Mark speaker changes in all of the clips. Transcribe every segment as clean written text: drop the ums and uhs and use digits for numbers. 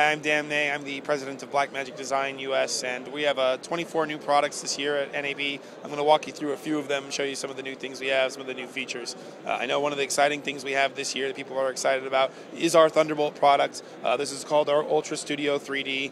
Speaker 1: Hi, I'm Dan May. I'm the president of BlackMagic Design US, and we have 24 new products this year at NAB. I'm going to walk you through a few of them, show you some of the new things we have, some of the new features. I know one of the exciting things we have this year that people are excited about is our Thunderbolt product. This is called our Ultra Studio 3D.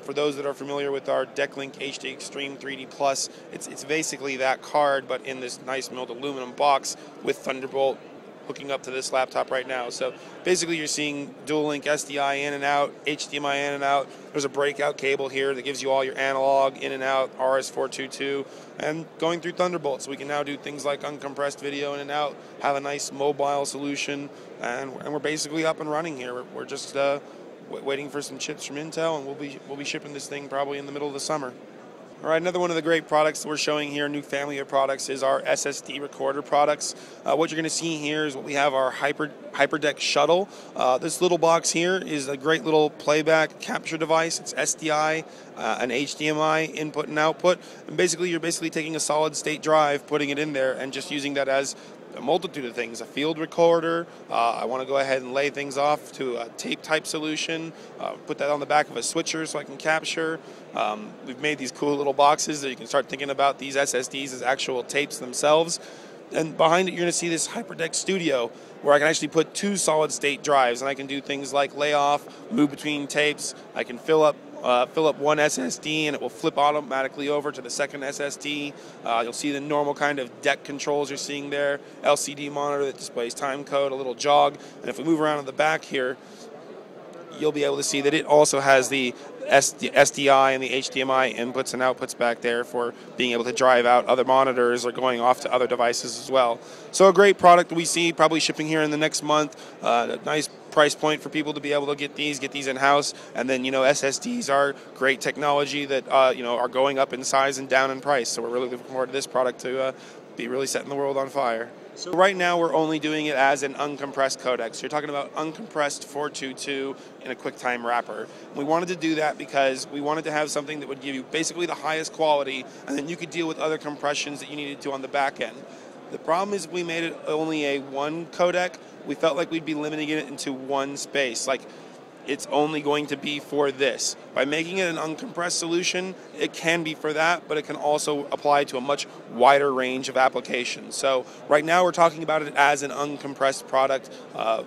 Speaker 1: For those that are familiar with our DeckLink HD Extreme 3D Plus, it's basically that card, but in this nice milled aluminum box with Thunderbolt hooking up to this laptop right now. So basically you're seeing dual link SDI in and out, HDMI in and out. There's a breakout cable here that gives you all your analog in and out, RS422, and going through Thunderbolt. So we can now do things like uncompressed video in and out, have a nice mobile solution, and we're basically up and running here. We're just waiting for some chips from Intel, and we'll be shipping this thing probably in the middle of the summer. All right, another one of the great products that we're showing here, a new family of products, is our SSD recorder products. What you're going to see here is what we have our HyperDeck Shuttle. This little box here is a great little playback capture device. It's SDI, an HDMI input and output. And basically, you're taking a solid state drive, putting it in there, and just using that as a multitude of things, a field recorder. I want to go ahead and lay things off to a tape type solution, put that on the back of a switcher so I can capture. We've made these cool little boxes that you can start thinking about these SSDs as actual tapes themselves. And behind it, you're going to see this HyperDeck Studio, where I can actually put two solid state drives, and I can do things like lay off, move between tapes. I can fill up one SSD and it will flip automatically over to the second SSD. You'll see the normal kind of deck controls you're seeing there, LCD monitor that displays time code, a little jog, and if we move around in the back here, you'll be able to see that it also has the SDI and the HDMI inputs and outputs back there for being able to drive out other monitors or going off to other devices as well. So a great product that we see probably shipping here in the next month. A nice price point for people to be able to get these in-house. And then, SSDs are great technology that, are going up in size and down in price. So we're really looking forward to this product to be really setting the world on fire. So right now we're only doing it as an uncompressed codec. So you're talking about uncompressed 422 in a QuickTime wrapper. We wanted to do that because we wanted to have something that would give you basically the highest quality, and then you could deal with other compressions that you needed to on the back end. The problem is we made it only a one codec. We felt like we'd be limiting it into one space. Like, it's only going to be for this. By making it an uncompressed solution, it can be for that, but it can also apply to a much wider range of applications. So right now we're talking about it as an uncompressed product,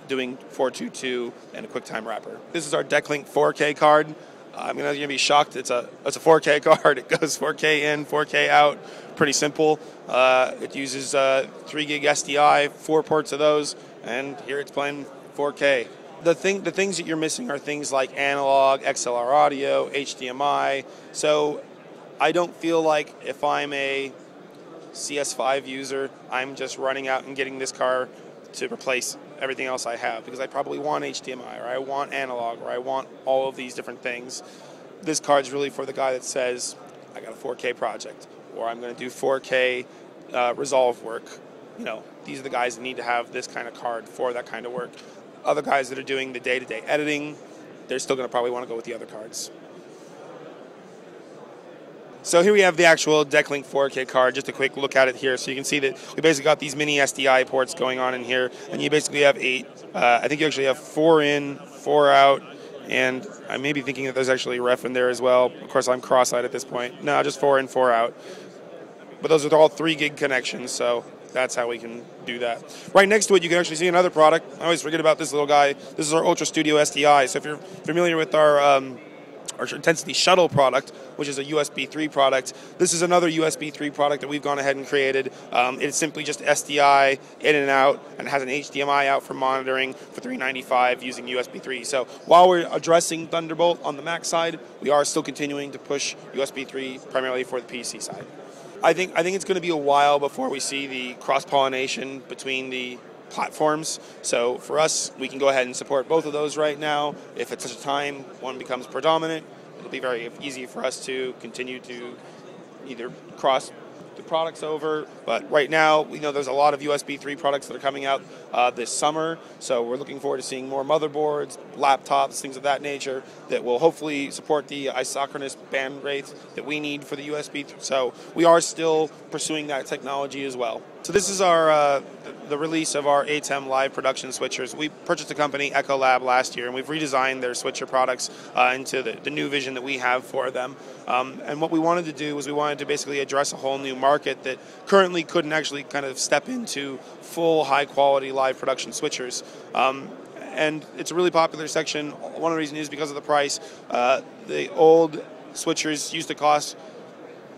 Speaker 1: doing 422 and a QuickTime wrapper. This is our DeckLink 4K card. I'm going to be shocked. It's a 4K card. It goes 4K in, 4K out. Pretty simple. It uses 3 gig SDI, 4 ports of those, and here it's playing 4K. The things that you're missing are things like analog, XLR audio, HDMI. So I don't feel like if I'm a CS5 user, I'm just running out and getting this car to replace everything else I have, because I probably want HDMI, or I want analog, or I want all of these different things. This card's really for the guy that says, I got a 4K project, or I'm going to do 4K resolve work. These are the guys that need to have this kind of card for that kind of work. Other guys that are doing the day-to-day editing, they're still going to probably want to go with the other cards. So here we have the actual DeckLink 4K card, just a quick look at it here. So you can see that we basically got these mini SDI ports going on in here, and you basically have 8. I think you actually have 4 in, 4 out, and I may be thinking that there's actually ref in there as well. Of course, I'm cross-eyed at this point. No, just 4 in, 4 out. But those are all 3 gig connections, so that's how we can do that. Right next to it, you can actually see another product. I always forget about this little guy. This is our Ultra Studio SDI. So if you're familiar with our Intensity Shuttle product, which is a USB 3 product, this is another USB 3 product that we've gone ahead and created. It's simply just SDI in and out, and has an HDMI out for monitoring for $395 using USB 3. So while we're addressing Thunderbolt on the Mac side, we are still continuing to push USB 3 primarily for the PC side. I think it's going to be a while before we see the cross-pollination between the platforms. So for us, we can go ahead and support both of those right now. If at such a time one becomes predominant, it'll be very easy for us to continue to either cross the products over. But right now, we know there's a lot of USB 3 products that are coming out this summer. So we're looking forward to seeing more motherboards, laptops, things of that nature that will hopefully support the isochronous band rates that we need for the USB. So we are still pursuing that technology as well. So this is our the release of our ATEM live production switchers. We purchased a company, Lab, last year, and we've redesigned their switcher products into the new vision that we have for them. And what we wanted to do was we wanted to basically address a whole new market that currently couldn't actually kind of step into full high-quality live production switchers. And it's a really popular section. One of the reasons is because of the price. The old switchers used to cost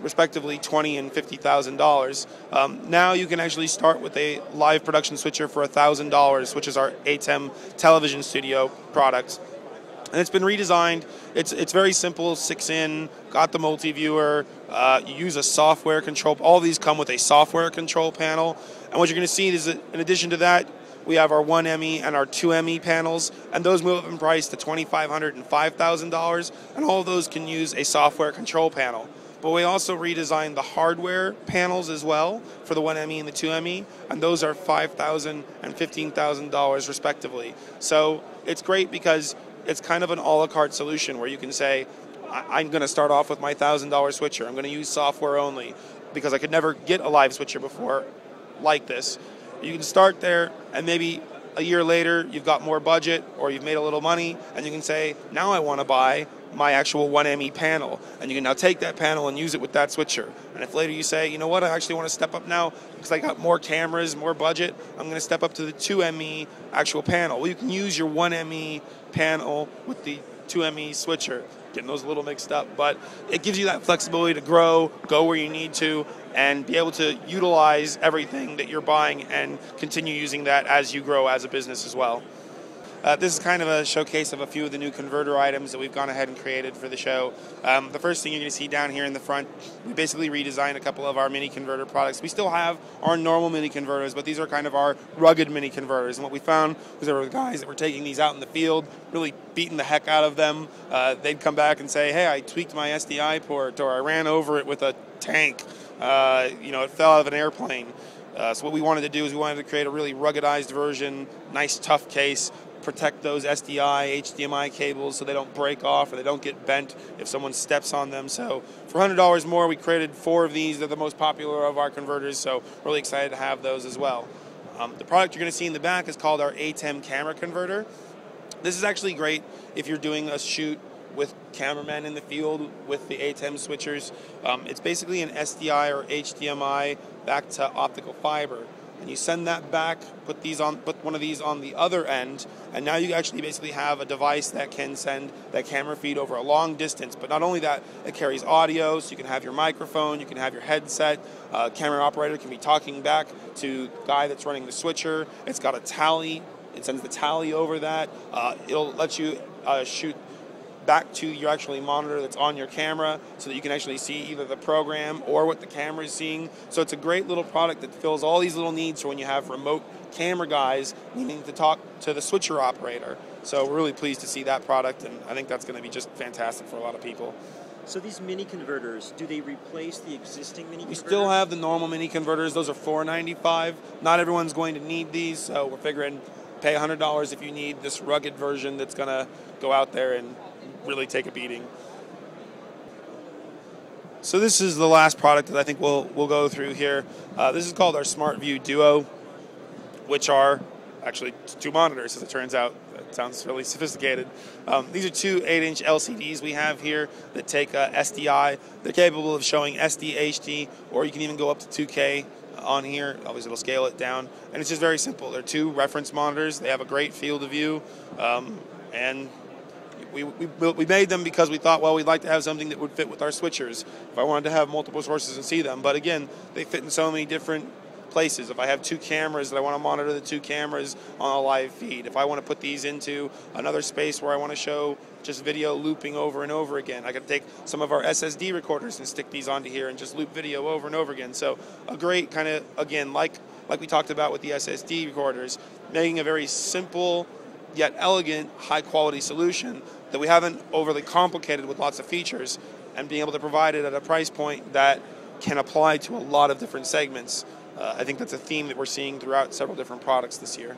Speaker 1: respectively $20,000 and $50,000. Now you can actually start with a live production switcher for $1,000, which is our ATEM television studio product. And it's been redesigned. It's very simple, 6-in, got the multi-viewer, you use a software control. All of these come with a software control panel. And what you're going to see is that in addition to that, we have our 1ME and our 2ME panels, and those move up in price to $2,500 and $5,000, and all of those can use a software control panel. But we also redesigned the hardware panels as well for the 1ME and the 2ME, and those are $5,000 and $15,000 respectively. So it's great because it's kind of an a la carte solution where you can say, I'm going to start off with my $1,000 switcher. I'm going to use software only because I could never get a live switcher before like this. You can start there, and maybe a year later you've got more budget or you've made a little money, and you can say, now I want to buy my actual 1ME panel, and you can now take that panel and use it with that switcher. And if later you say, you know what, I actually want to step up now because I got more cameras, more budget, I'm going to step up to the 2ME actual panel. Well, you can use your 1ME panel with the 2ME switcher. Getting those a little mixed up, but it gives you that flexibility to grow, go where you need to, and be able to utilize everything that you're buying and continue using that as you grow as a business as well. This is kind of a showcase of a few of the new converter items that we've gone ahead and created for the show. The first thing you're going to see down here in the front, we basically redesigned a couple of our mini converter products. We still have our normal mini converters, but these are kind of our rugged mini converters. And what we found was there were guys that were taking these out in the field, really beating the heck out of them. They'd come back and say, hey, I tweaked my SDI port, or I ran over it with a tank. It fell out of an airplane. So what we wanted to do is we wanted to create a really ruggedized version, nice tough case, protect those SDI, HDMI cables so they don't break off or they don't get bent if someone steps on them. So for $100 more, we created 4 of these. They're the most popular of our converters, so really excited to have those as well. The product you're going to see in the back is called our ATEM camera converter. This is actually great if you're doing a shoot with cameramen in the field with the ATEM switchers. It's basically an SDI or HDMI back to optical fiber. And you send that back, put one of these on the other end, and now you actually basically have a device that can send that camera feed over a long distance. But not only that, it carries audio, so you can have your microphone, you can have your headset, camera operator can be talking back to the guy that's running the switcher. It's got a tally, it sends the tally over that. It'll let you shoot back to your actually monitor that's on your camera so that you can actually see either the program or what the camera is seeing. So it's a great little product that fills all these little needs for when you have remote camera guys needing to talk to the switcher operator. So we're really pleased to see that product, and I think that's going to be just fantastic for a lot of people.
Speaker 2: So these mini converters, do they replace the existing mini converters?
Speaker 1: We still have the normal mini converters. Those are $495. Not everyone's going to need these, so we're figuring pay $100 if you need this rugged version that's going to go out there and really take a beating. So this is the last product that I think we'll go through here. This is called our Smart View Duo, which are actually 2 monitors, as it turns out. That sounds really sophisticated. These are 2 8-inch LCDs we have here that take SDI. They're capable of showing SD, HD, or you can even go up to 2K on here. Obviously, it'll scale it down, and it's just very simple. They're 2 reference monitors. They have a great field of view, and we made them because we thought, well, we'd like to have something that would fit with our switchers. If I wanted to have multiple sources and see them, but again, they fit in so many different places. If I have 2 cameras that I want to monitor the 2 cameras on a live feed, if I want to put these into another space where I want to show just video looping over and over again, I could take some of our SSD recorders and stick these onto here and just loop video over and over again. So a great kind of, again, like we talked about with the SSD recorders, making a very simple yet elegant, high-quality solution that we haven't overly complicated with lots of features, and being able to provide it at a price point that can apply to a lot of different segments. I think that's a theme that we're seeing throughout several different products this year.